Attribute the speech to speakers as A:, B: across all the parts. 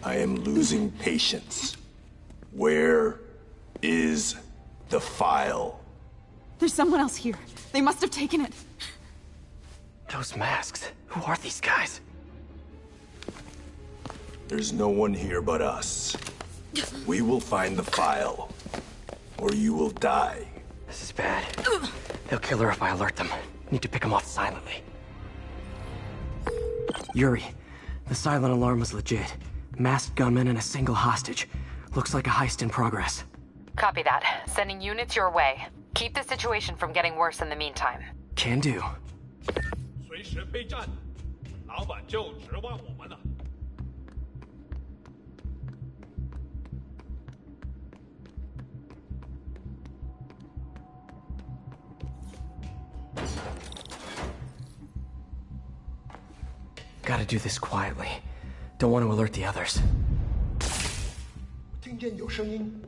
A: I am losing patience. Where is the file?
B: There's someone else here. They must have taken it.
C: Those masks. Who are these guys?
A: There's no one here but us. We will find the file, or you will die.
C: This is bad. They'll kill her if I alert them. Need to pick them off silently. Yuri, the silent alarm was legit. Masked gunmen and a single hostage. Looks like a heist in progress.
D: Copy that. Sending units your way. Keep the situation from getting worse in the meantime.
C: Can do.
E: 随时备战，老板就指望我们了。
C: Gotta do this quietly. Don't want to alert the others.
A: 听见有声音。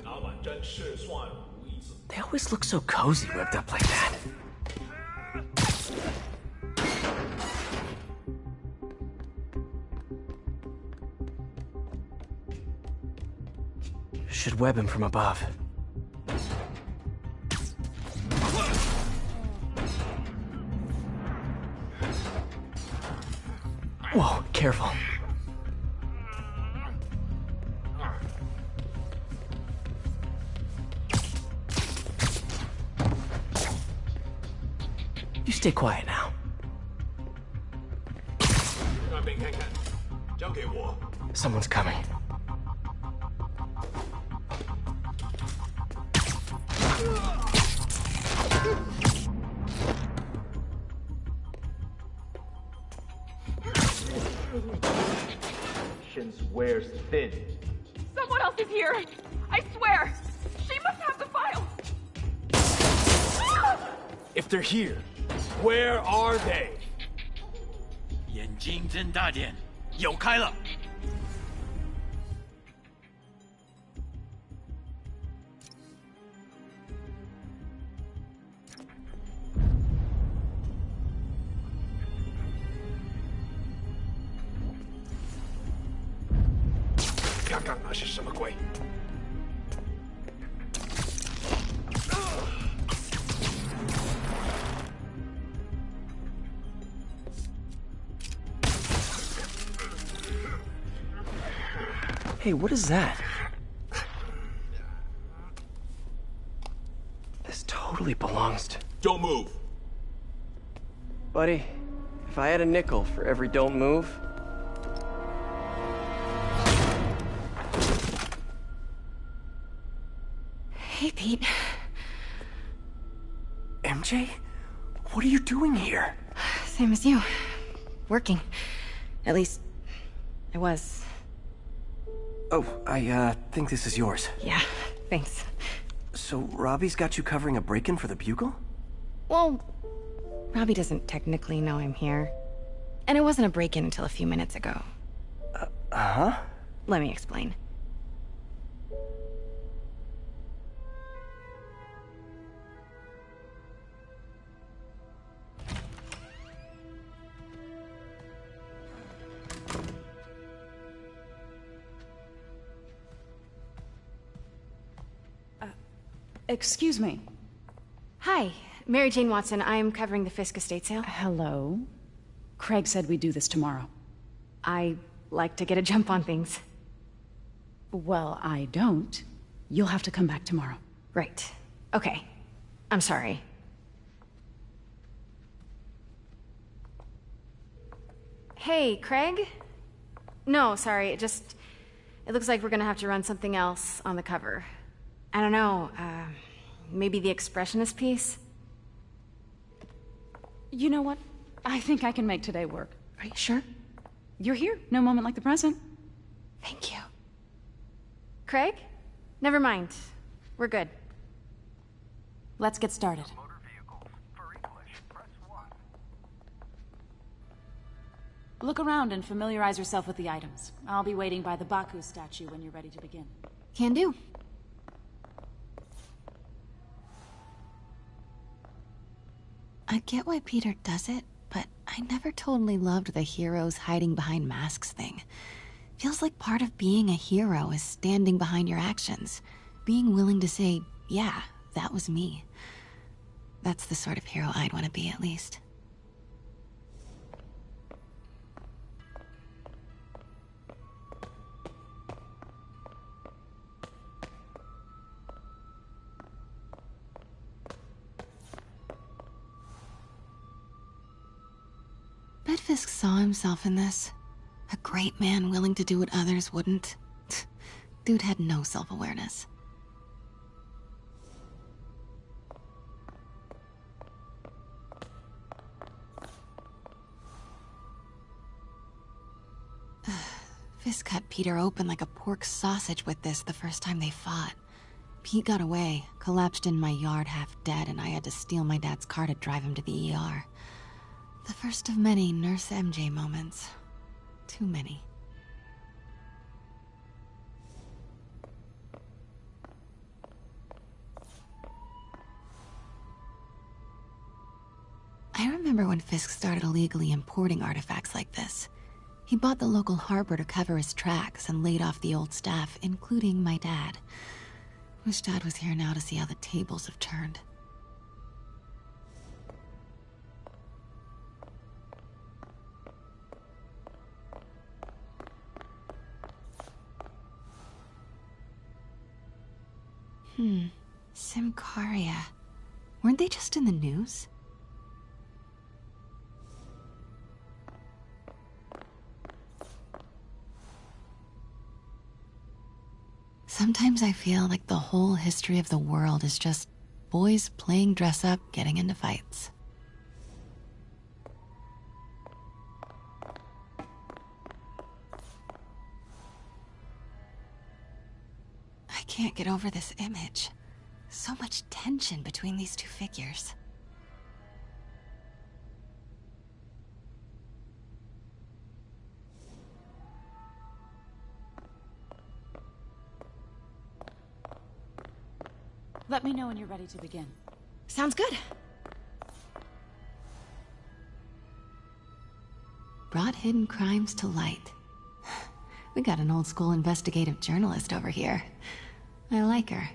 E: 老板真是算无一次。
C: They always look so cozy ripped up like that. Should web him from above. Whoa, careful. You stay quiet now.
E: 那边看看，交给我。
C: Someone's coming.
F: Patience wears thin.
B: Someone else is here. I swear. She must have the file.
E: If they're here, where are they?
G: 眼睛睁大点，有开了。
E: 刚刚那是什么鬼？
C: Hey, what is that? This totally belongs to...
E: Don't move.
C: Buddy, if I had a nickel for every don't move...
B: Hey, Pete.
C: MJ? What are you doing here?
B: Same as you. Working. At least, I was.
C: Oh, I think this is yours.
B: Yeah, thanks.
C: So, Robbie's got you covering a break-in for the Bugle?
B: Well, Robbie doesn't technically know I'm here. And it wasn't a break-in until a few minutes ago.
C: Uh-huh?
B: Let me explain.
H: Excuse me.
B: Hi, Mary Jane Watson. I'm covering the Fisk estate sale.
H: Hello. Craig said we'd do this tomorrow.
B: I like to get a jump on things.
H: Well, I don't. You'll have to come back tomorrow.
B: Right. Okay. I'm sorry. Hey, Craig? No, sorry. It looks like we're gonna have to run something else on the cover. I don't know, maybe the expressionist piece?
H: You know what? I think I can make today work.
B: Are you sure?
H: You're here. No moment like the present.
B: Thank you. Craig? Never mind. We're good.
H: Let's get started. Look around and familiarize yourself with the items. I'll be waiting by the Baku statue when you're ready to begin.
B: Can do.
F: I get why Peter does it, but I never totally loved the heroes hiding behind masks thing. Feels like part of being a hero is standing behind your actions, being willing to say, yeah, that was me. That's the sort of hero I'd want to be, at least. Bet Fisk saw himself in this. A great man willing to do what others wouldn't. Dude had no self-awareness. Fisk cut Peter open like a pork sausage with this the first time they fought. Pete got away, collapsed in my yard half dead, and I had to steal my dad's car to drive him to the ER. The first of many Nurse MJ moments. Too many. I remember when Fisk started illegally importing artifacts like this. He bought the local harbor to cover his tracks and laid off the old staff, including my dad. Wish Dad was here now to see how the tables have turned. Symkaria. Weren't they just in the news? Sometimes I feel like the whole history of the world is just boys playing dress-up, getting into fights. I can't get over this image. So much tension between these two figures.
H: Let me know when you're ready to begin.
B: Sounds good.
F: Brought hidden crimes to light. We got an old school investigative journalist over here. I like her.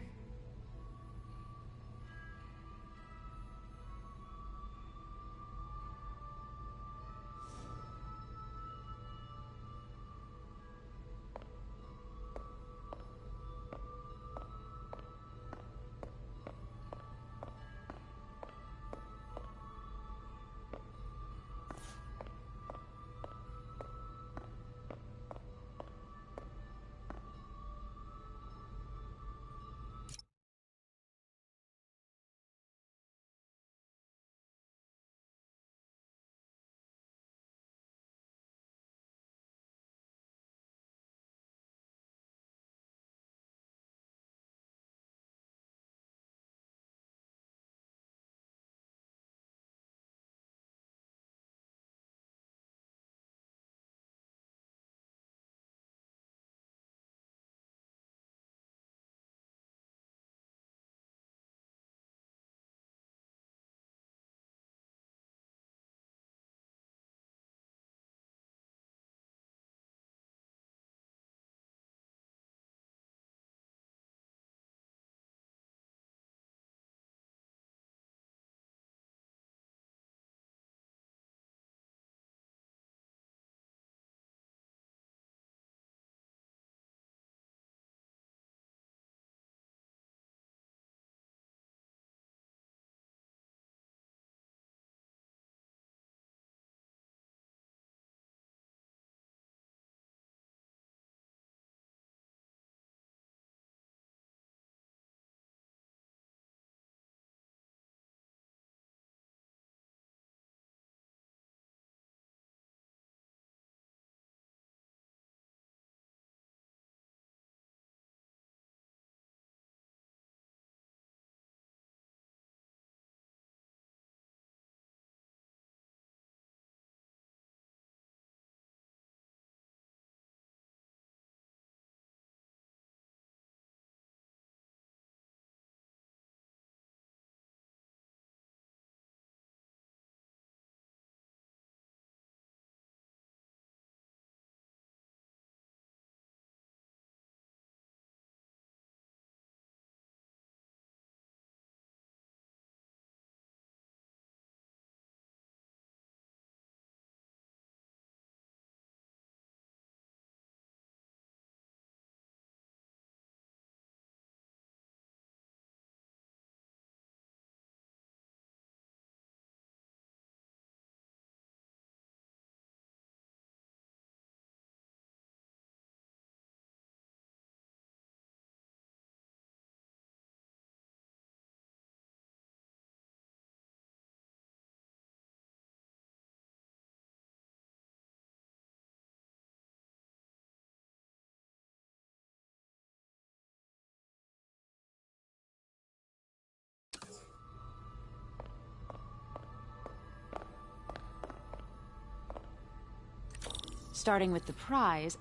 H: Starting with the prize,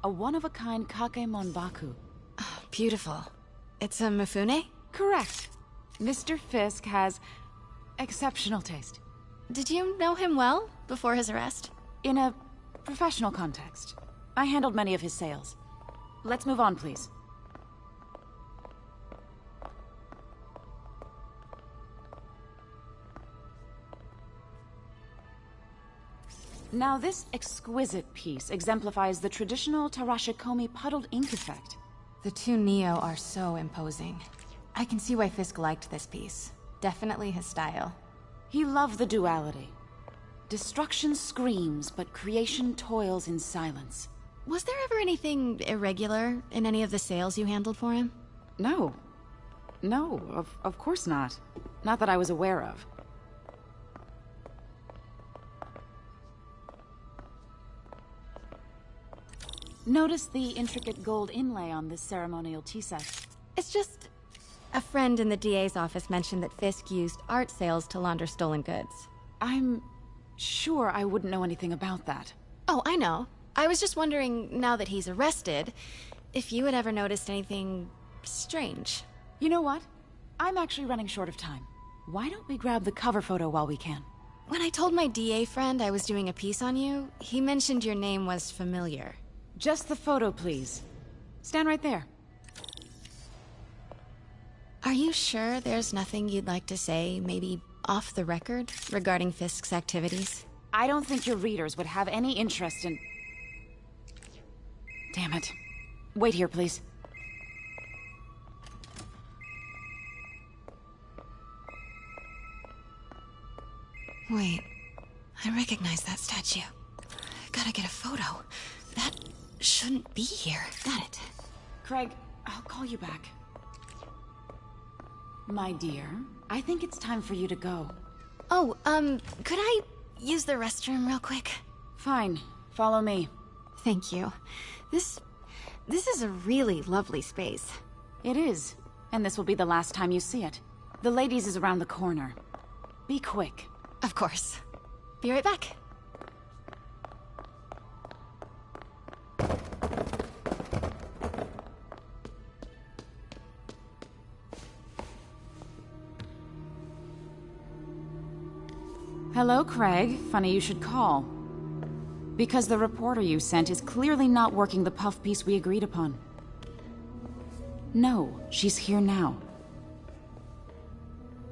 H: a one-of-a-kind Kakemon Baku.
B: Beautiful. It's a Mifune?
H: Correct. Mr. Fisk has exceptional taste.
B: Did you know him well before his arrest?
H: In a professional context, I handled many of his sales. Let's move on, please. Now, this exquisite piece exemplifies the traditional Tarashikomi puddled ink effect.
B: The two Neo are so imposing. I can see why Fisk liked this piece. Definitely his style.
H: He loved the duality. Destruction screams, but creation toils in silence.
B: Was there ever anything irregular in any of the sales you handled for him?
H: No. No, of course not. Not that I was aware of. Notice the intricate gold inlay on this ceremonial tea set.
B: It's just... a friend in the DA's office mentioned that Fisk used art sales to launder stolen goods.
H: I'm sure I wouldn't know anything about that.
B: Oh, I know. I was just wondering, now that he's arrested, if you had ever noticed anything strange.
H: You know what? I'm actually running short of time. Why don't we grab the cover photo while we can?
B: When I told my DA friend I was doing a piece on you, he mentioned your name was familiar.
H: Just the photo, please. Stand right there.
B: Are you sure there's nothing you'd like to say, maybe off the record, regarding Fisk's activities?
H: I don't think your readers would have any interest in... Damn it. Wait here, please.
F: Wait, I recognize that statue. Gotta get a photo. That shouldn't be here. Got it.
H: Craig, I'll call you back. My dear, I think it's time for you to go.
B: Oh, could I use the restroom real quick?
H: Fine. Follow me.
B: Thank you. This is a really lovely space.
H: It is. And this will be the last time you see it. The ladies is around the corner. Be quick.
B: Of course. Be right back.
H: Hello, Craig. Funny you should call. Because the reporter you sent is clearly not working the puff piece we agreed upon. No, she's here now.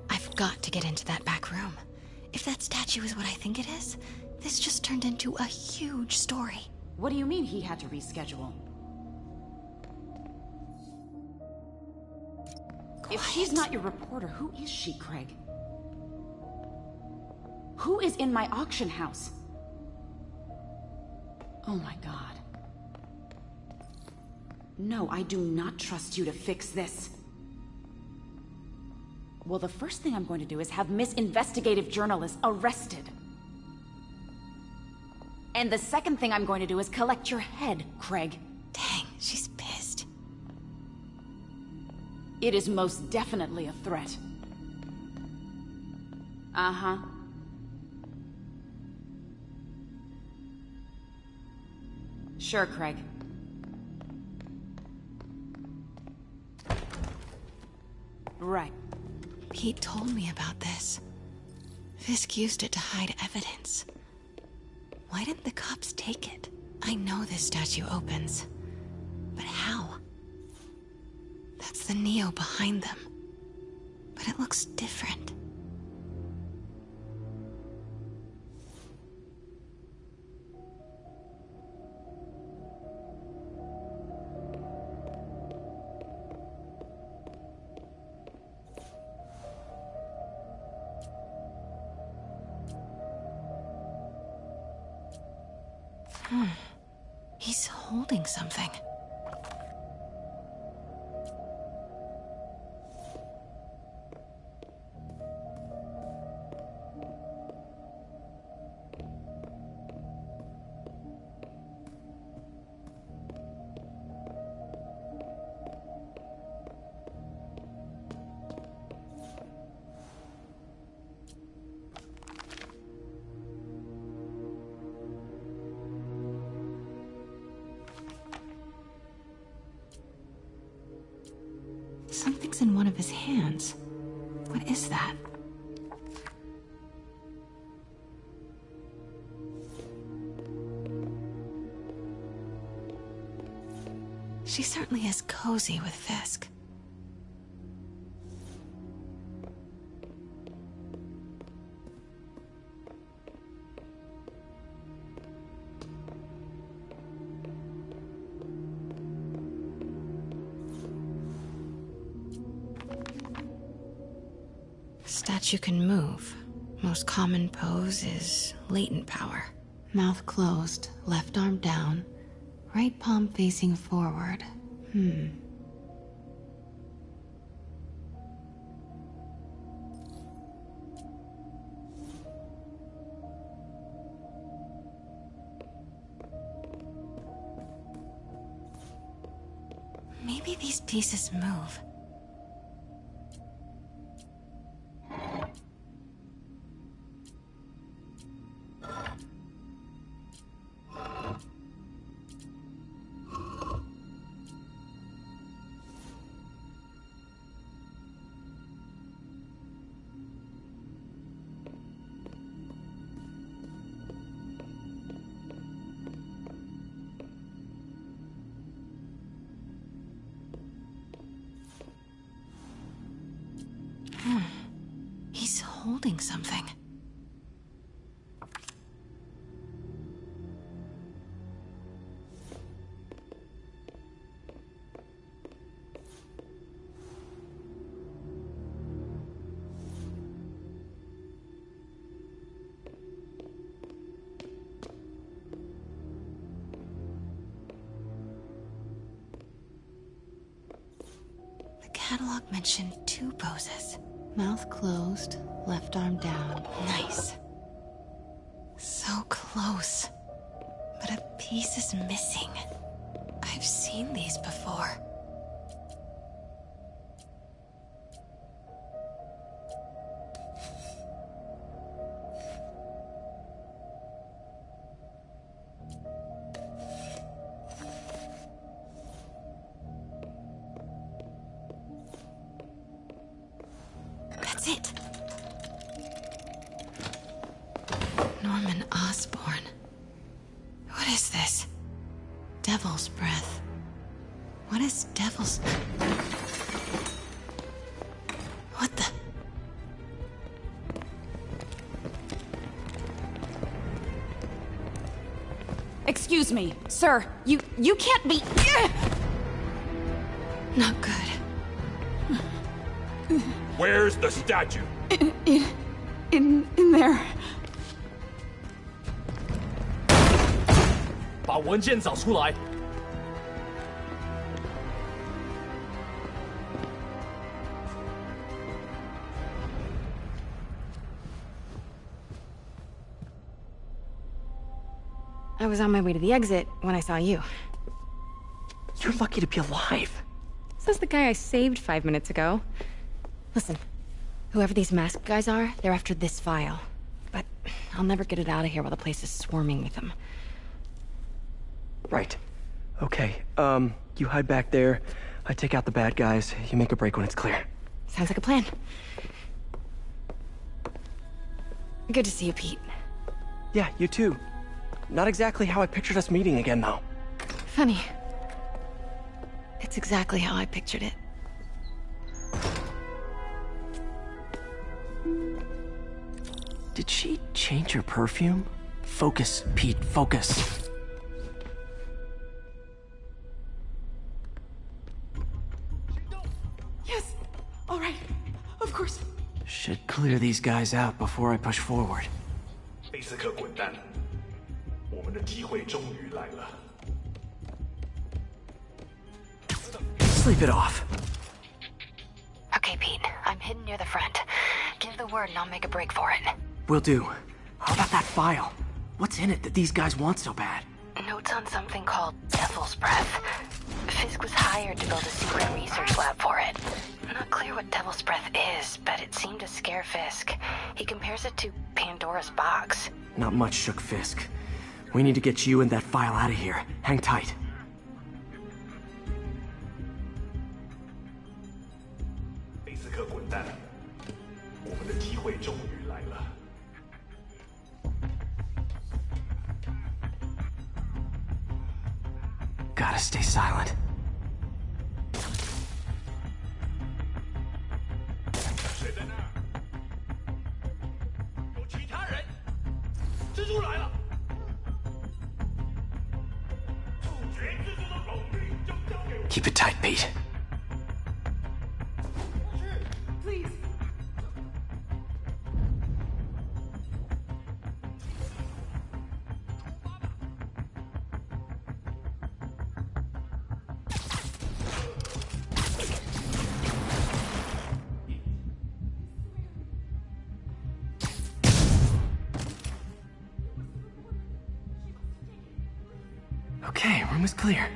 F: I've got to get into that back room. If that statue is what I think it is, this just turned into a huge story.
H: What do you mean he had to reschedule? If she's not your reporter, who is she, Craig? Who is in my auction house? Oh my god. No, I do not trust you to fix this. Well, the first thing I'm going to do is have Miss Investigative Journalist arrested. And the second thing I'm going to do is collect your head, Craig.
F: Dang, she's pissed.
H: It is most definitely a threat. Uh-huh. Sure, Craig. Right.
F: Pete told me about this. Fisk used it to hide evidence. Why didn't the cops take it? I know this statue opens. But how? That's the Neo behind them. But it looks different. He's holding something. Something's in one of his hands. What is that? She certainly is cozy with Fisk. Statue can move. Most common pose is latent power. Mouth closed, left arm down, right palm facing forward. Maybe these pieces move. He's holding something. The catalog mentioned 2 poses. Mouth closed, left arm down. Nice. So close. But a piece is missing. I've seen these before. That's it. Norman Osborn. What is this? Devil's breath. What is devil's... What the...
H: Excuse me, sir. You can't be...
F: Not good.
E: Where's the statue?
H: In there.
C: 把文件找出来。
B: I was on my way to the exit when I saw you.
C: You're lucky to be alive.
B: Says the guy I saved 5 minutes ago. Listen, whoever these masked guys are, they're after this file. But I'll never get it out of here while the place is swarming with them.
C: Right. Okay, you hide back there. I take out the bad guys. You make a break when it's clear.
B: Sounds like a plan. Good to see you, Pete.
C: Yeah, you too. Not exactly how I pictured us meeting again, though.
B: Funny. It's exactly how I pictured it.
C: Did she change her perfume? Focus, Pete, focus.
H: Yes. All right. Of course.
C: Should clear these guys out before I push forward.
A: 贝斯克滚蛋！我们的机会终于来了。
C: Sleep it off.
D: Okay, Pete. I'm hidden near the front. Give the word and I'll make a break for it.
C: Will do. How about that file? What's in it that these guys want so bad?
D: Notes on something called Devil's Breath. Fisk was hired to build a secret research lab for it. Not clear what Devil's Breath is, but it seemed to scare Fisk. He compares it to Pandora's box.
C: Not much shook Fisk. We need to get you and that file out of here. Hang tight.
E: 终于来了。
C: Gotta stay silent.
E: 谁在那儿？有其他人！蜘蛛来了！处决蜘蛛的荣誉就交给我。
C: Keep it tight, Pete.
B: Please.
C: Okay, room is clear.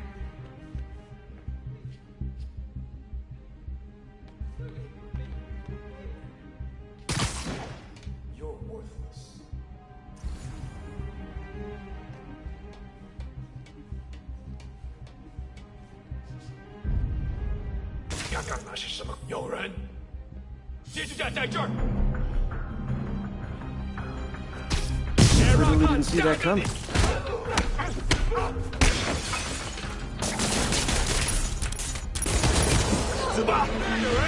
A: You're worthless.
E: 刚刚那是什么？有人！接着站在这儿。
C: Really didn't see that coming.
E: 死吧！有人！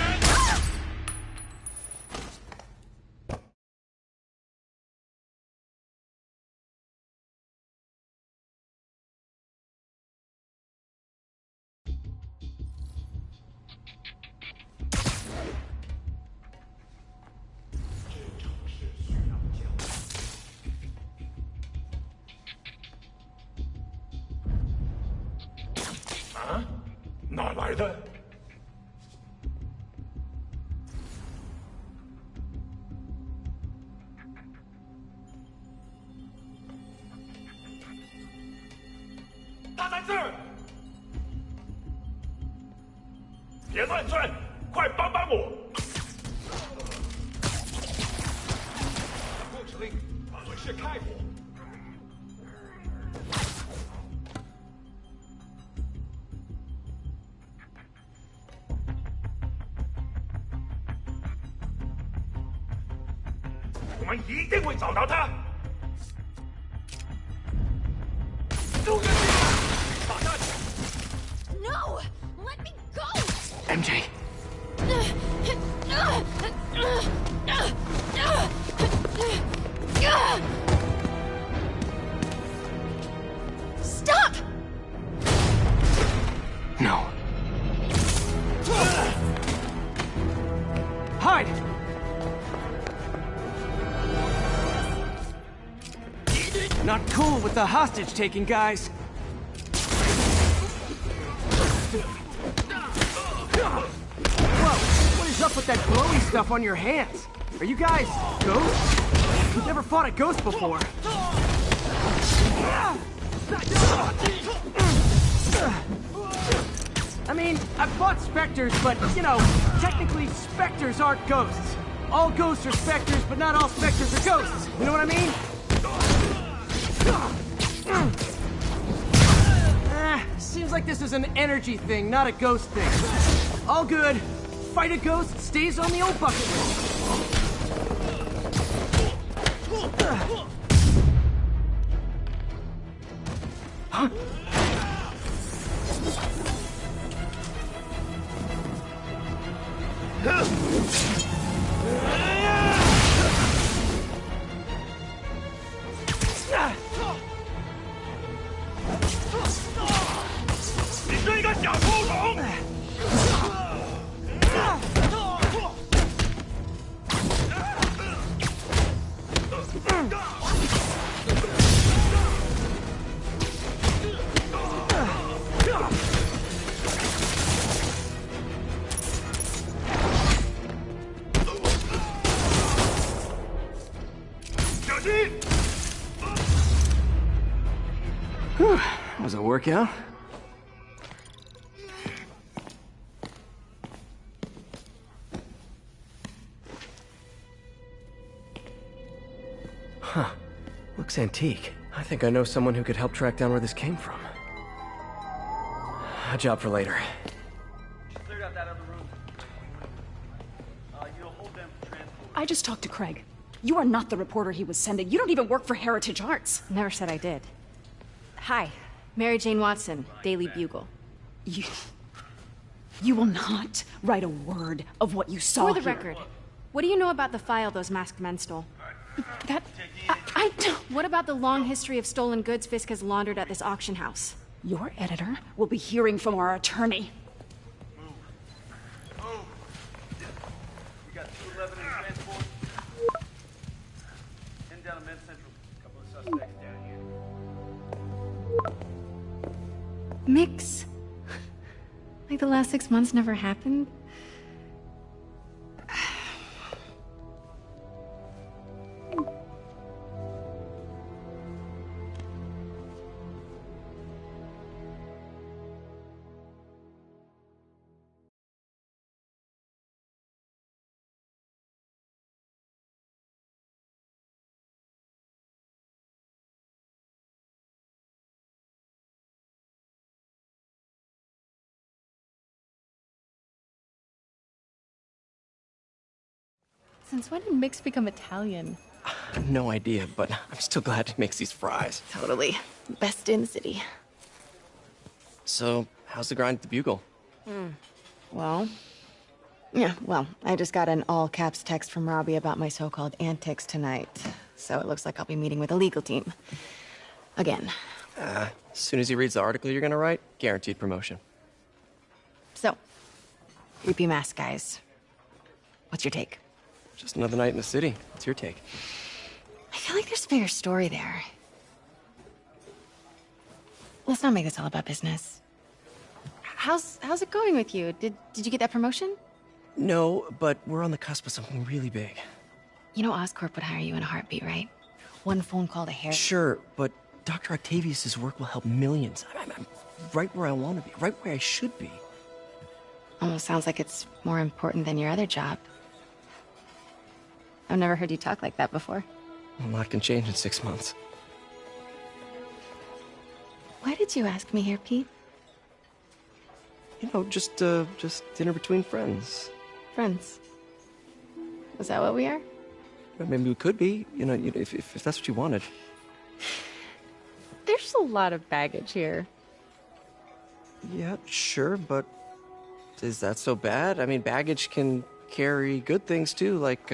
E: 这城市需要教育。啊？哪来的？ 他在这儿！别乱转，快帮帮我！副指令，准是开火。我们一定会找到他。住下！
F: No! Let me go!
C: MJ.
F: Stop!
C: No. Hide! Not cool with the hostage taking, guys. Whoa, what is up with that glowy stuff on your hands? Are you guys ghosts? We've never fought a ghost before. I mean, I've fought specters, but, you know, technically specters aren't ghosts. All ghosts are specters, but not all specters are ghosts. You know what I mean? Seems like this is an energy thing, not a ghost thing. All good. Fight a ghost stays on the old bucket list. Huh? Whew, was a workout. Huh. Looks antique. I think I know someone who could help track down where this came from. A job for later.
I: I just talked to Craig.
H: You are not the reporter he was sending. You don't even work for Heritage Arts.
B: Never said I did. Hi, Mary Jane Watson, Daily Bugle.
H: You will not write a word of what you saw
B: For the
H: here.
B: record, what do you know about the file those masked men stole?
H: I don't...
B: What about the long history of stolen goods Fisk has laundered at this auction house?
H: Your editor will be hearing from our attorney.
E: We got 211 in transport. 10 down to Med Central. A couple of suspects down here.
B: Mix. Like the last 6 months never happened? Since when did Mix become Italian?
I: No idea, but I'm still glad he makes these fries.
F: Totally. Best in the city.
I: So, how's the grind at the Bugle?
F: Well, I just got an all-caps text from Robbie about my so-called antics tonight. So it looks like I'll be meeting with a legal team. Again.
I: As soon as he reads the article you're gonna write, guaranteed promotion.
F: So, creepy mask guys. What's your take?
I: Just another night in the city. What's your take?
F: I feel like there's a bigger story there. Let's not make this all about business. How's it going with you? Did you get that promotion?
I: No, but we're on the cusp of something really big.
F: You know Oscorp would hire you in a heartbeat, right? One phone call to Harry.
I: Sure, but Dr. Octavius's work will help millions. I'm right where I want to be, right where I should be.
F: Almost sounds like it's more important than your other job. I've never heard you talk like that before.
I: A lot can change in 6 months.
F: Why did you ask me here, Pete?
I: You know, just dinner between friends.
F: Friends. Is that what we are?
I: Or maybe we could be, if that's what you wanted.
F: There's a lot of baggage here.
I: Yeah, sure, but is that so bad? I mean, baggage can carry good things too, like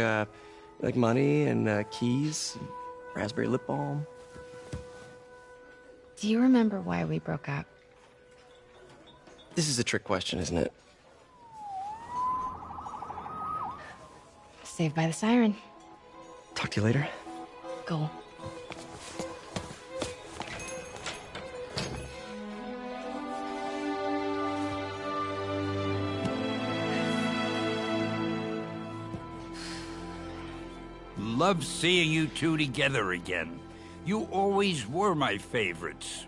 I: money and keys, and raspberry lip balm.
F: Do you remember why we broke up?
I: This is a trick question, isn't it?
F: Saved by the siren.
I: Talk to you later.
F: Go.
J: Love seeing you two together again. You always were my favorites.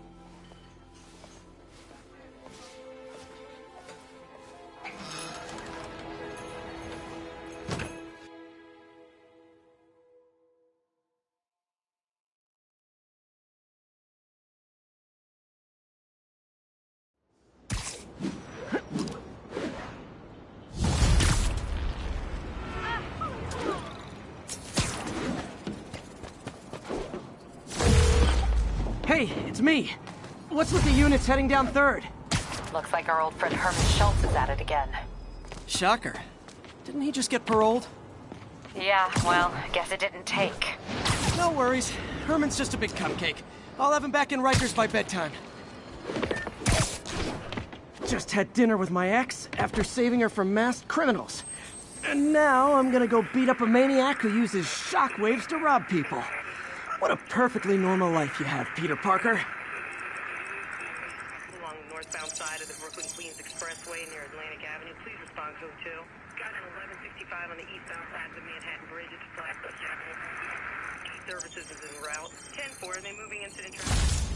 C: Hey, it's me. What's with the units heading down 3rd?
D: Looks like our old friend Herman Schultz is at it again.
C: Shocker. Didn't he just get paroled?
D: Yeah, well, guess it didn't take.
C: No worries. Herman's just a big cupcake. I'll have him back in Rikers by bedtime. Just had dinner with my ex after saving her from masked criminals. And now I'm gonna go beat up a maniac who uses shockwaves to rob people. What a perfectly normal life you have, Peter Parker.
K: Along the northbound side of the Brooklyn-Queens Expressway near Atlantic Avenue, please respond code 2. Got an 1165 on the eastbound side of the Manhattan Bridge at the Flatbush Avenue. Key services is en route. 10-4, are they moving incident traffic?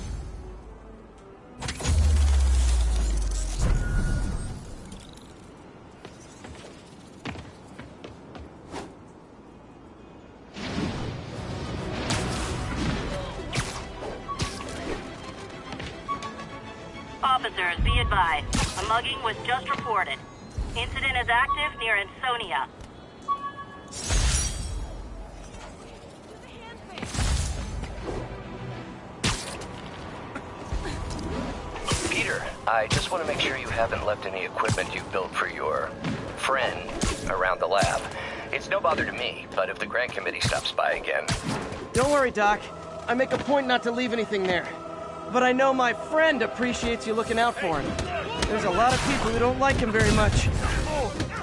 L: Officers, be advised. A mugging was just reported. Incident is active near Ansonia.
M: I just want to make sure you haven't left any equipment you've built for your friend around the lab. It's no bother to me, but if the grant committee stops by again...
C: Don't worry, Doc. I make a point not to leave anything there. But I know my friend appreciates you looking out for him. There's a lot of people who don't like him very much.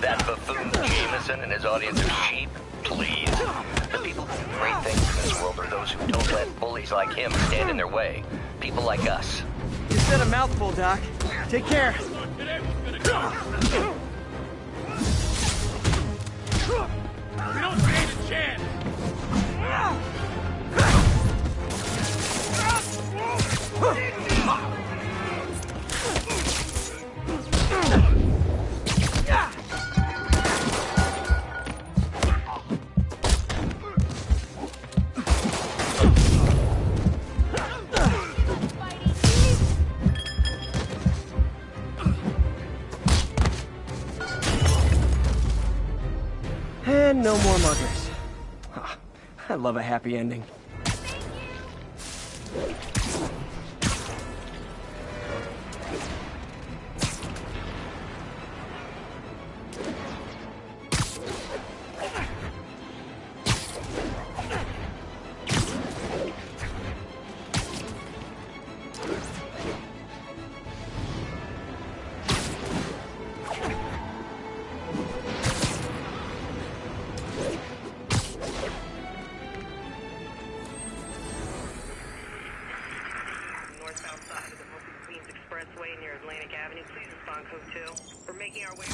M: That buffoon Jameson and his audience of sheep? Please. The people who do great things in this world are those who don't let bullies like him stand in their way. People like us.
C: You said a mouthful, Doc. Take care.
E: We don't stand a chance.
C: And no more muggers. Ah, I love a happy ending.
K: Near Atlantic Avenue, please respond code 2. We're making our way...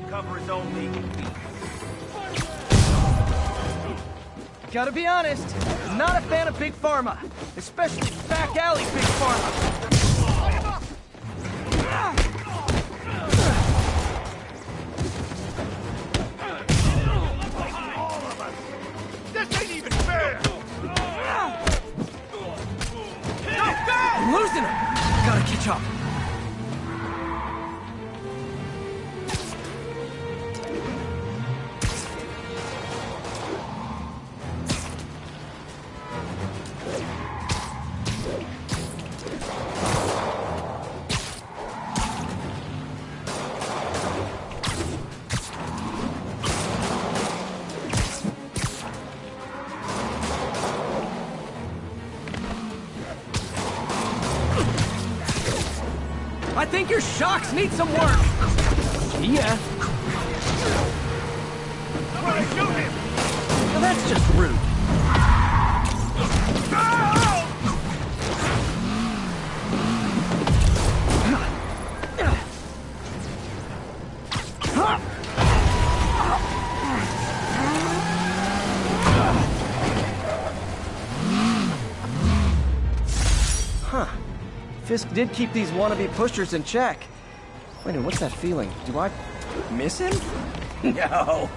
E: Cover his own legal feet.
C: Gotta be honest, not a fan of Big Pharma. Especially back alley Big Pharma.
E: This ain't even fair!
C: I'm losing him! Gotta catch up. I think your shocks need some work. Yeah.
E: Somebody shoot him!
C: Well, that's just rude. Huh. Fisk did keep these wannabe pushers in check. Wait a minute, what's that feeling? Do I miss him? No.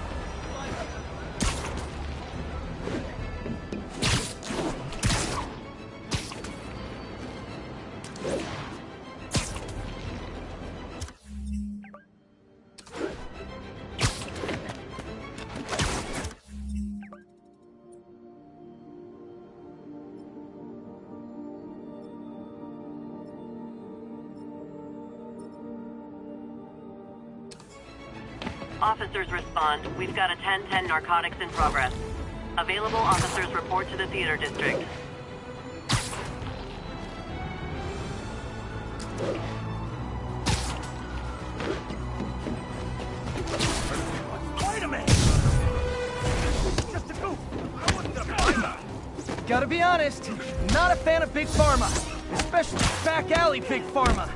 L: Officers respond. We've got a 10-10 narcotics in progress. Available officers report to the theater district.
E: Wait a minute! Just a goof! I wasn't gonna find her!
C: Gotta be honest, not a fan of Big Pharma. Especially back alley Big Pharma.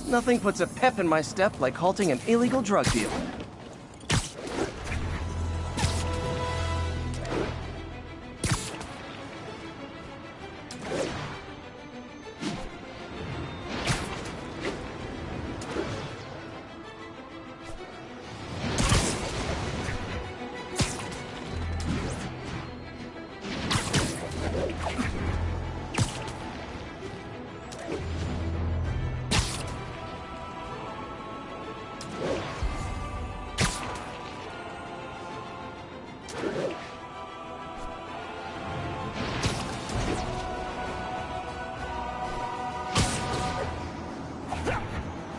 C: Nothing puts a pep in my step like halting an illegal drug deal.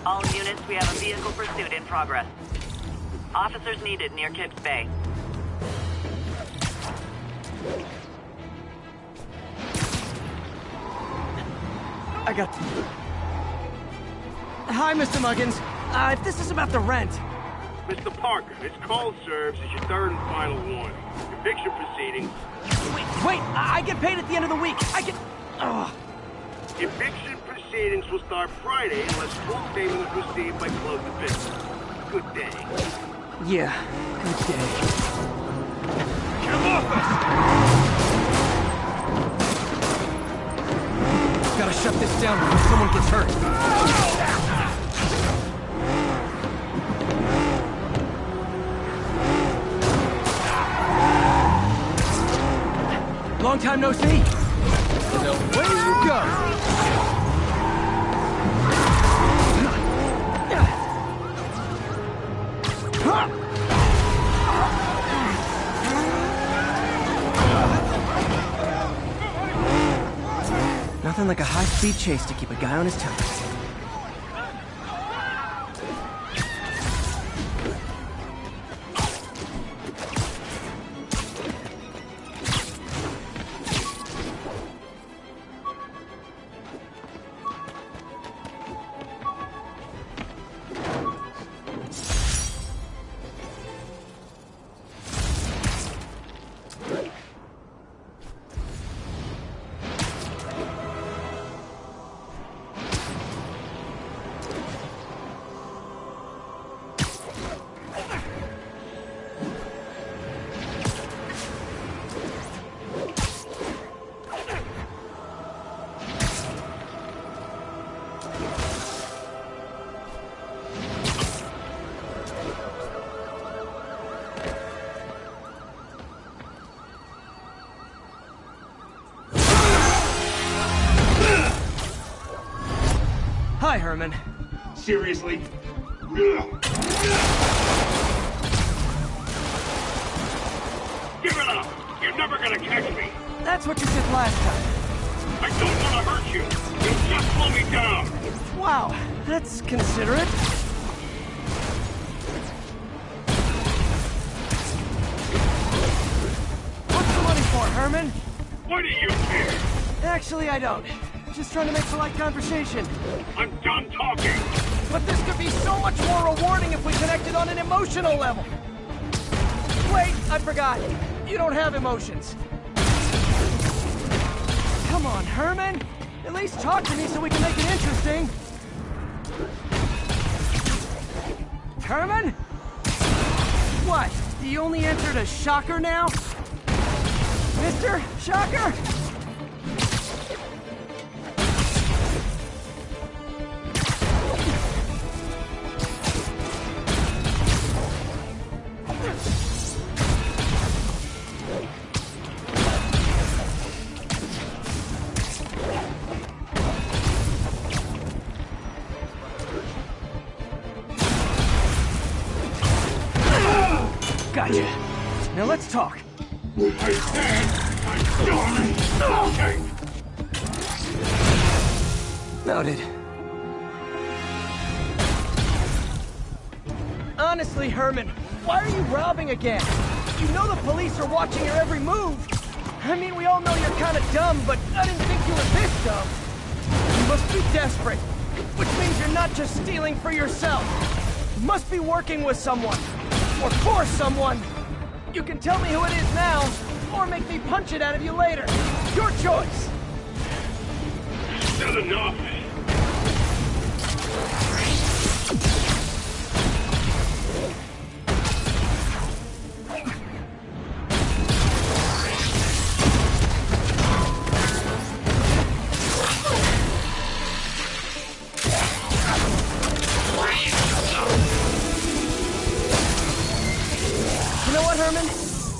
L: All units, we have a vehicle pursuit in progress. Officers needed near Kips Bay.
C: I got... Hi, Mr. Muggins. If this is about the rent...
N: Mr. Parker, this call serves as your third and final warning. Eviction proceedings...
C: Wait! I get paid at the end of the week! I get... Ugh.
N: Eviction proceedings will start Friday unless full payment is received by close of business. Good day.
C: Yeah, good day.
N: Get off us!
C: Gotta shut this down before someone gets hurt. Long time no see. So away you go. Nothing like a high-speed chase to keep a guy on his toes. Hi, Herman.
N: Seriously? Give it up! You're never gonna catch me!
C: That's what you said last time.
N: I don't want to hurt you! You just slow me down!
C: Wow, that's considerate. What's the money for, Herman?
N: Why do you care?
C: Actually, I don't. Just trying to make polite conversation.
N: I'm done talking!
C: But this could be so much more rewarding if we connected on an emotional level. Wait, I forgot. You don't have emotions. Come on, Herman. At least talk to me so we can make it interesting. Herman? What? You only answered a shocker now? Mr. Shocker? Gotcha. Now let's talk.
N: I said I'm done talking!
C: Noted. Honestly, Herman, why are you robbing again? You know the police are watching your every move. I mean, we all know you're kind of dumb, but I didn't think you were this dumb. You must be desperate, which means you're not just stealing for yourself. You must be working with someone, or for someone. You can tell me who it is now, or make me punch it out of you later. Your choice.
N: Not enough.
C: You know what, Herman?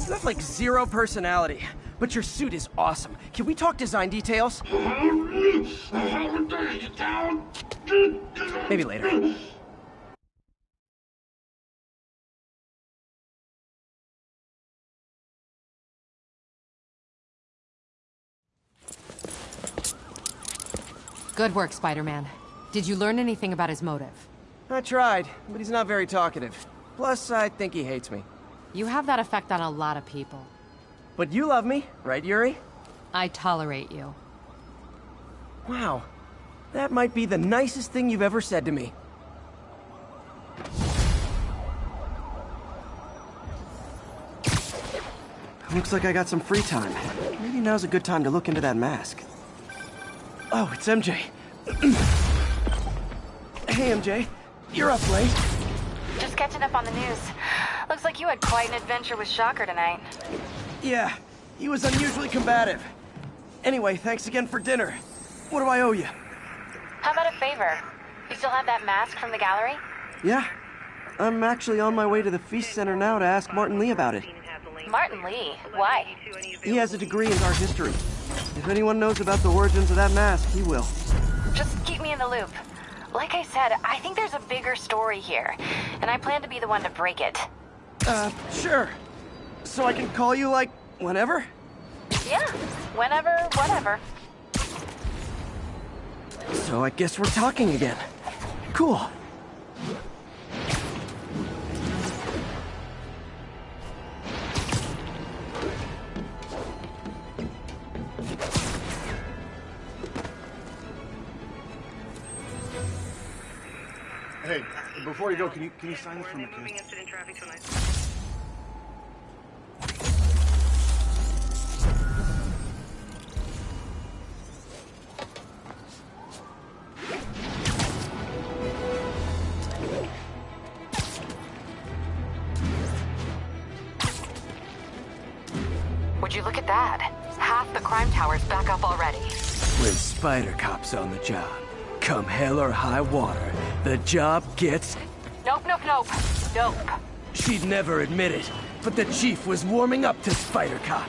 C: You have like zero personality, but your suit is awesome. Can we talk design details? Maybe later.
O: Good work, Spider-Man. Did you learn anything about his motive?
C: I tried, but he's not very talkative. Plus, I think he hates me.
O: You have that effect on a lot of people.
C: But you love me, right, Yuri?
O: I tolerate you.
C: Wow. That might be the nicest thing you've ever said to me. Looks like I got some free time. Maybe now's a good time to look into that mask. Oh, it's MJ. Hey, MJ. You're up late.
B: Just catching up on the news. Looks like you had quite an adventure with Shocker tonight.
C: Yeah, he was unusually combative. Anyway, thanks again for dinner. What do I owe you?
B: How about a favor? You still have that mask from the gallery?
C: Yeah. I'm actually on my way to the Feast Center now to ask Martin Lee about it.
B: Martin Lee? Why?
C: He has a degree in art history. If anyone knows about the origins of that mask, he will.
B: Just keep me in the loop. Like I said, I think there's a bigger story here, and I plan to be the one to break it.
C: Sure. So I can call you, like, whenever?
B: Yeah, whenever, whatever.
C: So I guess we're talking again. Cool.
P: Hey, before you go, can you sign this for me, please?
D: Would you look at that? Half the crime tower's back up already.
C: When Spider Cop's on the job, come hell or high water, the job gets...
D: Nope, nope, nope. Nope.
C: She'd never admit it, but the chief was warming up to Spider Cop.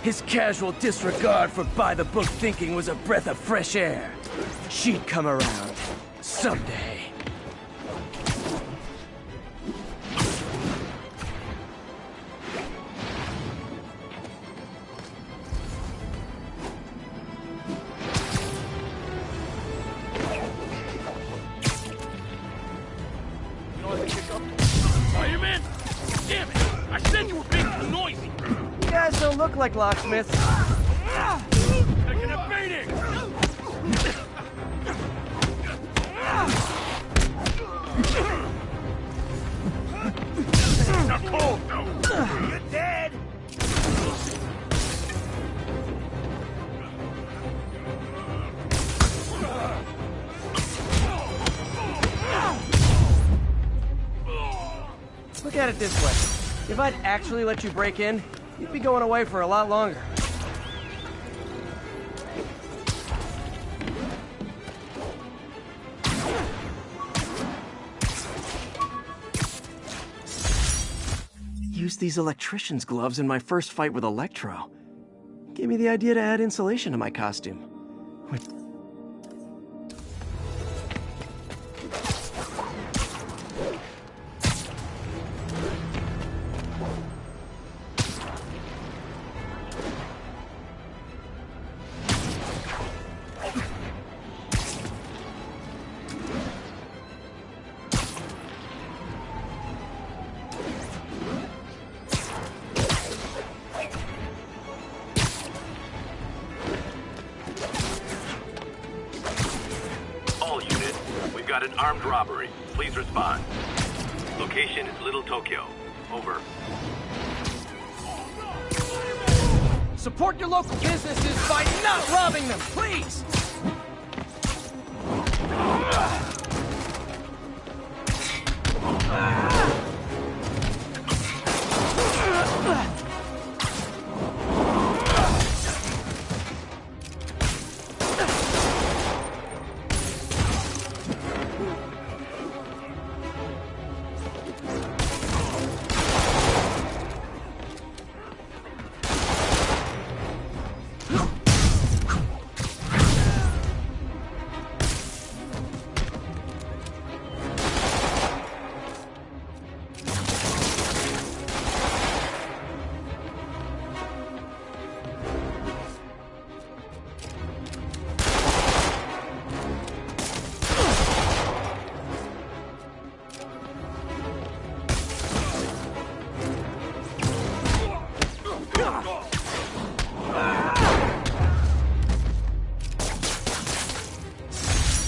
C: His casual disregard for by-the-book thinking was a breath of fresh air. She'd come around. Someday.
E: Spider-Man? Damn it! I said you were being too noisy!
C: You guys don't look like locksmiths.
E: Taking a beating! Not cold, though! You're dead!
C: Look at it this way. If I'd actually let you break in, you'd be going away for a lot longer. Used these electrician's gloves in my first fight with Electro. Gave me the idea to add insulation to my costume.
N: armed robbery. Please respond. Location is Little Tokyo. Over.
C: Support your local businesses by not robbing them, please!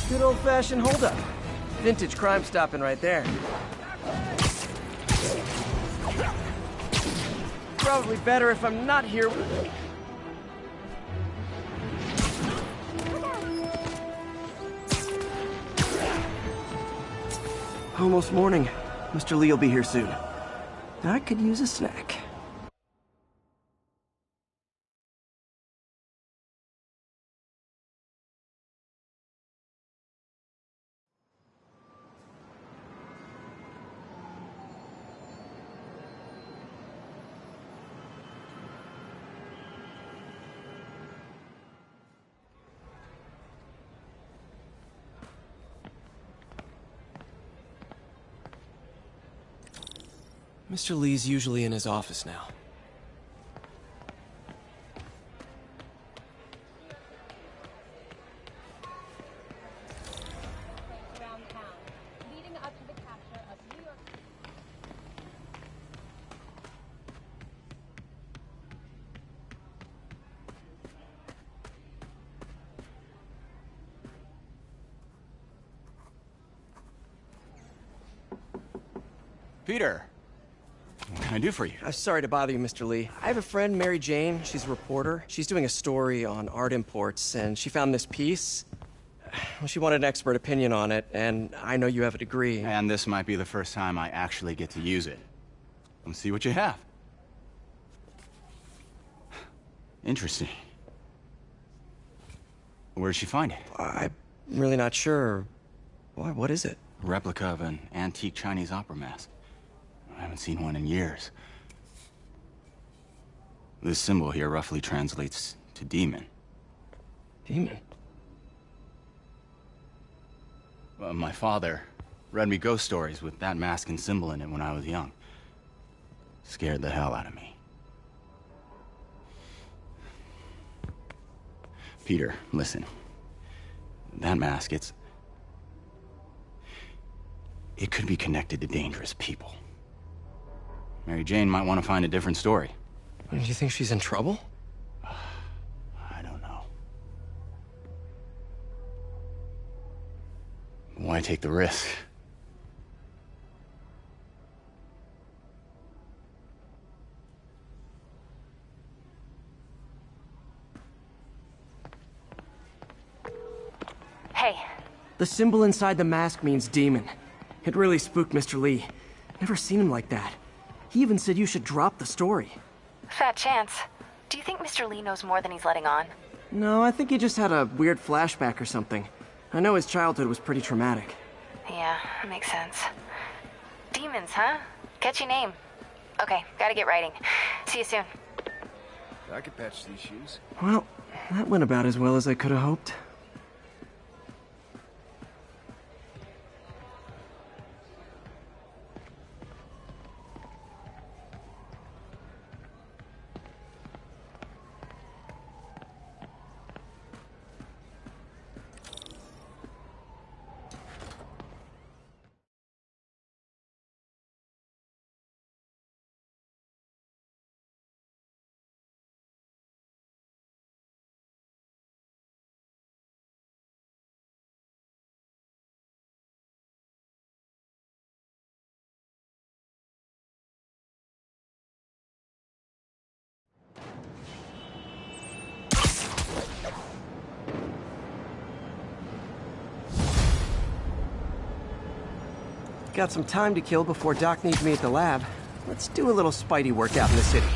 C: Good old-fashioned holdup. Vintage crime stopping right there. Probably better if I'm not here. Almost morning. Mr. Lee will be here soon. I could use a snack. Mr. Lee's usually in his office now.
Q: Peter, what can I do for you?
I: Sorry to bother you, Mr. Lee. I have a friend, Mary Jane. She's a reporter. She's doing a story on art imports, and she found this piece. Well, she wanted an expert opinion on it, and I know you have a degree.
Q: And this might be the first time I actually get to use it. Let's see what you have. Interesting. Where did she find it?
I: I'm really not sure. Why, what is it?
Q: A replica of an antique Chinese opera mask. I haven't seen one in years. This symbol here roughly translates to demon.
I: Demon?
Q: My father read me ghost stories with that mask and symbol in it when I was young. Scared the hell out of me. Peter, listen. That mask, it could be connected to dangerous people. Mary Jane might want to find a different story.
I: Do you think she's in trouble?
Q: I don't know. Why take the risk?
D: Hey.
C: The symbol inside the mask means demon. It really spooked Mr. Lee. Never seen him like that. He even said you should drop the story.
D: Fat chance. Do you think Mr. Lee knows more than he's letting on?
C: No, I think he just had a weird flashback or something. I know his childhood was pretty traumatic.
D: Yeah, makes sense. Demons, huh? Catchy name. Okay, gotta get writing. See you soon.
P: I could patch these shoes.
C: Well, that went about as well as I could have hoped. Got some time to kill before Doc needs me at the lab. Let's do a little Spidey workout in the city.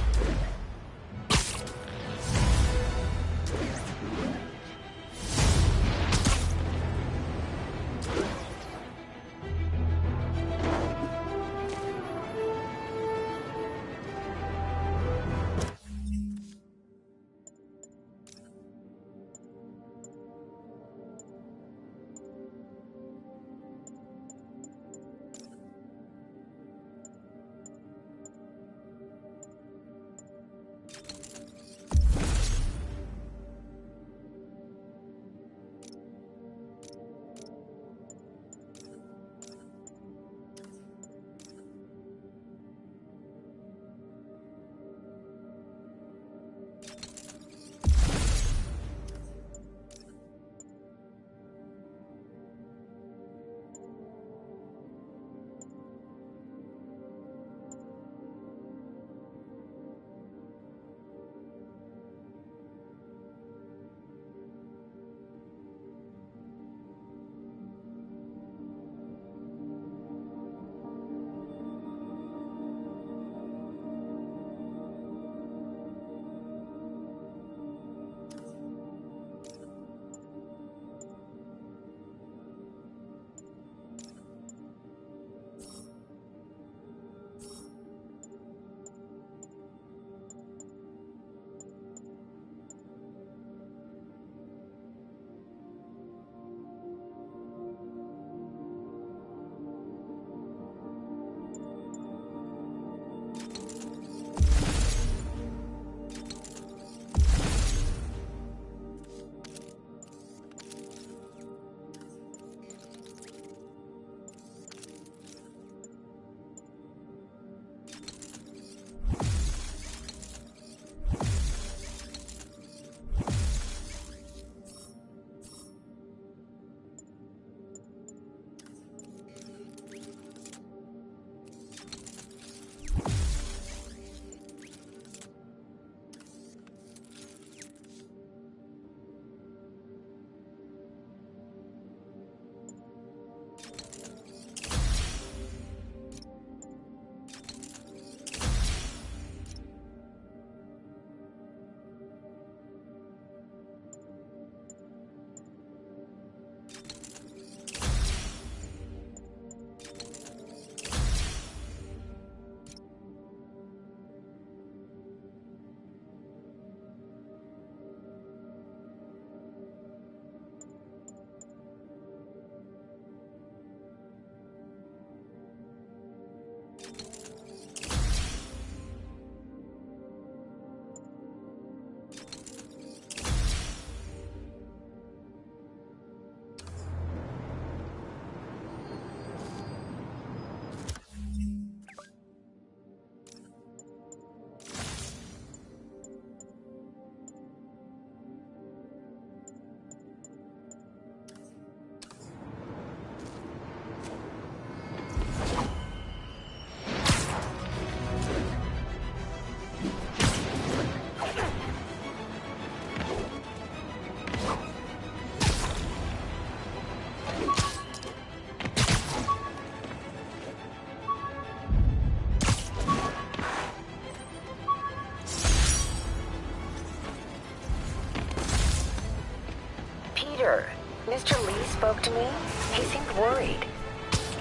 D: Mr. Lee spoke to me. He seemed worried.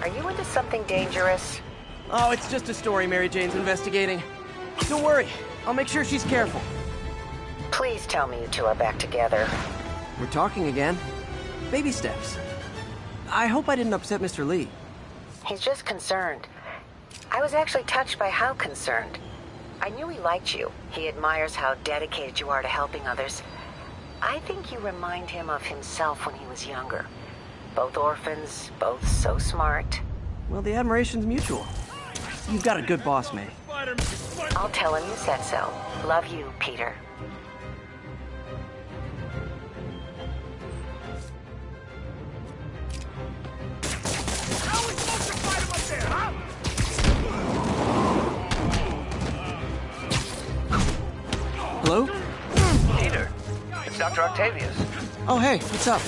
D: Are you into something dangerous?
C: Oh, it's just a story Mary Jane's investigating. Don't worry, I'll make sure she's careful.
D: Please tell me you two are back together.
C: We're talking again. Baby steps. I hope I didn't upset Mr. Lee.
D: He's just concerned. I was actually touched by how concerned. I knew he liked you. He admires how dedicated you are to helping others. I think you remind him of himself when he was younger. Both orphans, both so smart.
C: Well, the admiration's mutual. You've got a good boss, May.
D: I'll tell him you said so. Love you, Peter.
C: Hello?
R: Peter, it's Dr. Octavius.
C: Oh, hey, what's up?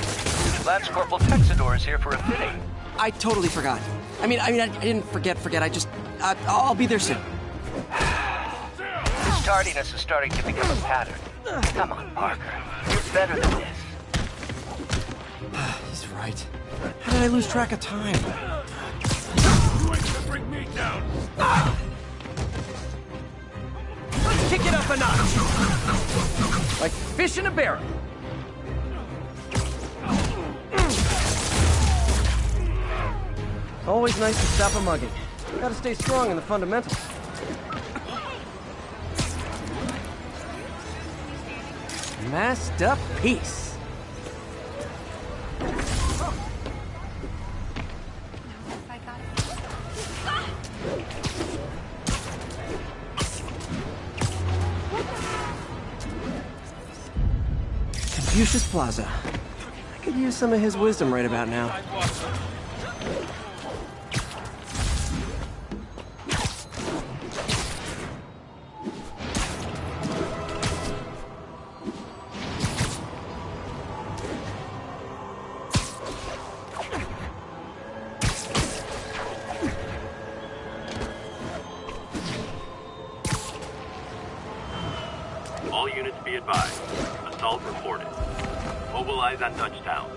R: Lance Corporal Texador is here for a fitting.
C: I totally forgot.
I: I didn't forget. I just, I'll be there soon.
R: This tardiness is starting to become a pattern. Come on, Parker. You're better than this.
I: He's right. How did I lose track of time?
E: You ain't gonna bring me down.
C: Let's kick it up a notch. Like fish in a barrel. Always nice to stop a mugging. Gotta stay strong in the fundamentals. Masked up peace. Confucius Plaza. I could use some of his wisdom right about now.
N: All units be advised. Assault reported. Mobilize on Dutchtown.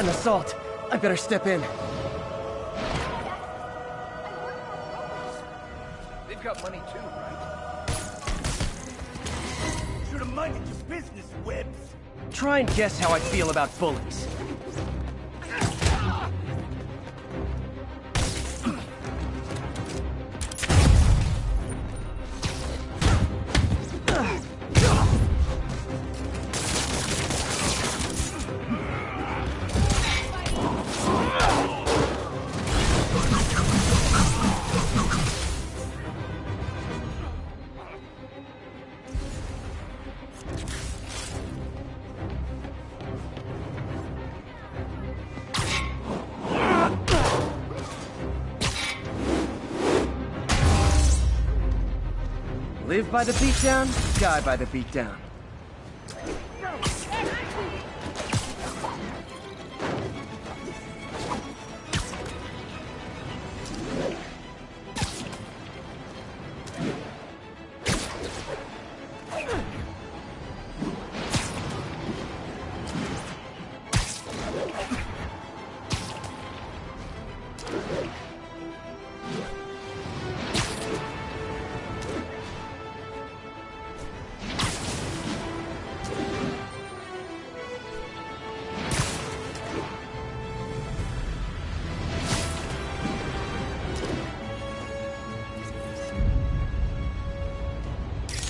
C: An assault. I better step in.
E: They've got money too, right? Should have minded your business, Webbs.
C: Try and guess how I feel about bullies. Live by the beatdown, die by the beatdown.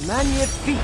C: Magnifique!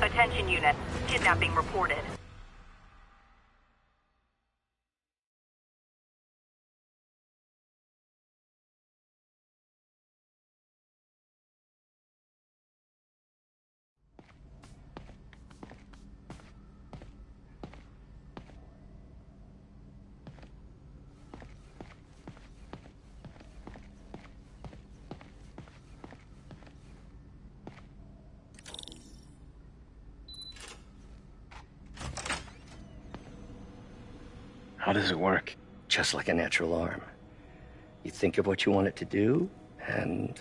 L: Attention unit. Kidnapping reported.
M: How does it work? Just like a natural arm. You think of what you want it to do, and...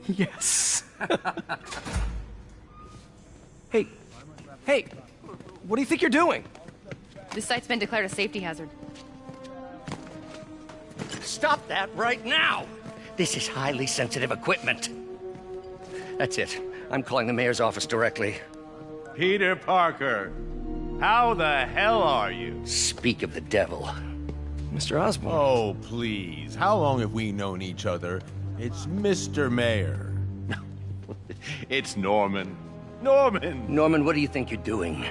C: Yes. Hey, what do you think you're doing?
S: This site's been declared a safety hazard.
R: stop that right now! This is highly sensitive equipment. That's it. I'm calling the mayor's office directly.
S: Peter Parker, how the hell are you?
R: Speak of the devil.
I: Mr. Osborn.
S: Oh, please. How long have we known each other? It's Mr. Mayor. It's Norman. Norman!
R: Norman, what do you think you're doing?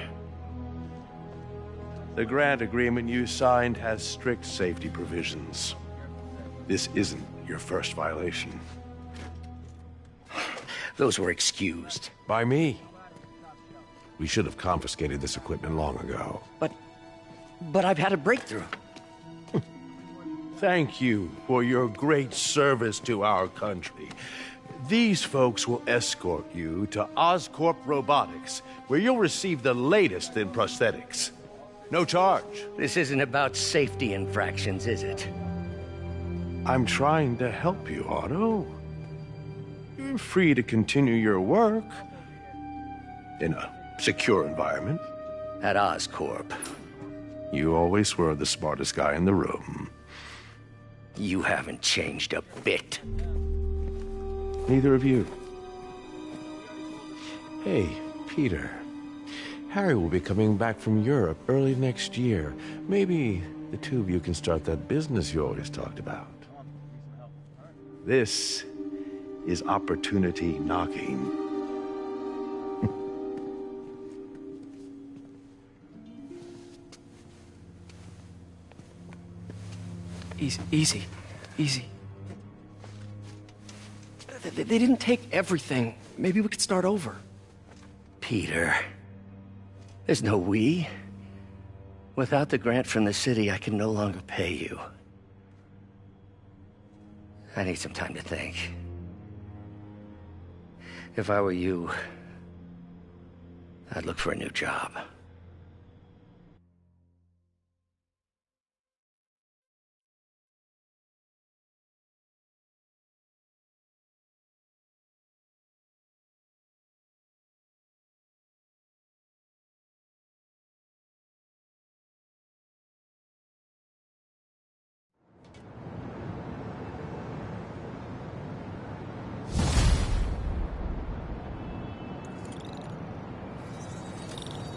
S: The grant agreement you signed has strict safety provisions. This isn't your first violation.
R: Those were excused.
S: By me. We should have confiscated this equipment long ago.
R: But I've had a breakthrough.
S: Thank you for your great service to our country. These folks will escort you to Oscorp Robotics, where you'll receive the latest in prosthetics. No charge.
R: This isn't about safety infractions, is it?
S: I'm trying to help you, Otto. You're free to continue your work in a secure environment.
R: At Oscorp.
S: You always were the smartest guy in the room.
R: You haven't changed a bit.
S: Neither of you. Hey, Peter. Harry will be coming back from Europe early next year. Maybe the two of you can start that business you always talked about. This is opportunity knocking.
I: Easy. They didn't take everything. Maybe we could start over.
R: Peter. There's no we. Without the grant from the city, I can no longer pay you. I need some time to think. If I were you, I'd look for a new job.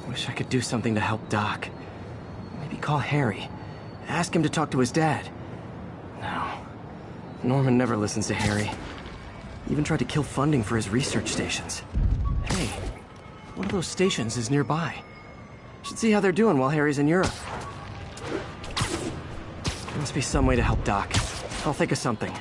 I: Wish I could do something to help Doc. Maybe call Harry. Ask him to talk to his dad. No. Norman never listens to Harry. Even tried to kill funding for his research stations. Hey, one of those stations is nearby. Should see how they're doing while Harry's in Europe. There must be some way to help Doc. I'll think of something.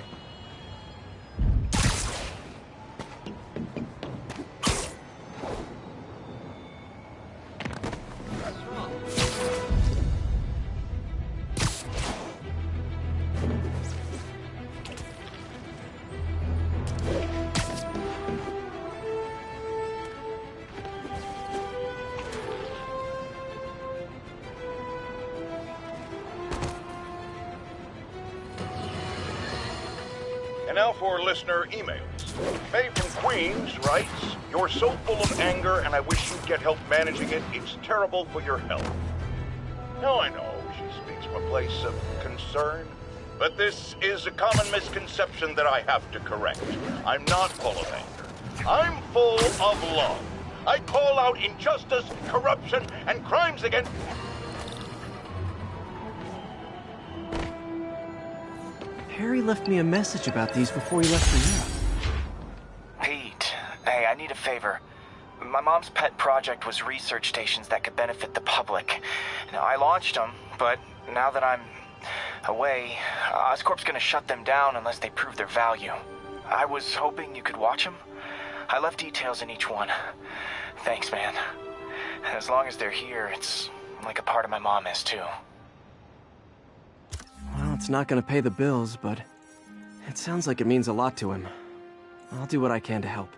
T: And now for listener emails. May from Queens writes, "You're so full of anger and I wish you'd get help managing it. It's terrible for your health." Now I know she speaks from a place of concern, but this is a common misconception that I have to correct. I'm not full of anger. I'm full of love. I call out injustice, corruption, and crimes against...
I: Harry left me a message about these before he left for Europe.
U: Pete, hey, I need a favor. My mom's pet project was research stations that could benefit the public. Now, I launched them, but now that I'm away, Oscorp's gonna shut them down unless they prove their value. I was hoping you could watch them. I left details in each one. Thanks, man. As long as they're here, it's like a part of my mom is, too.
I: Well, it's not gonna pay the bills, but it sounds like it means a lot to him. I'll do what I can to help.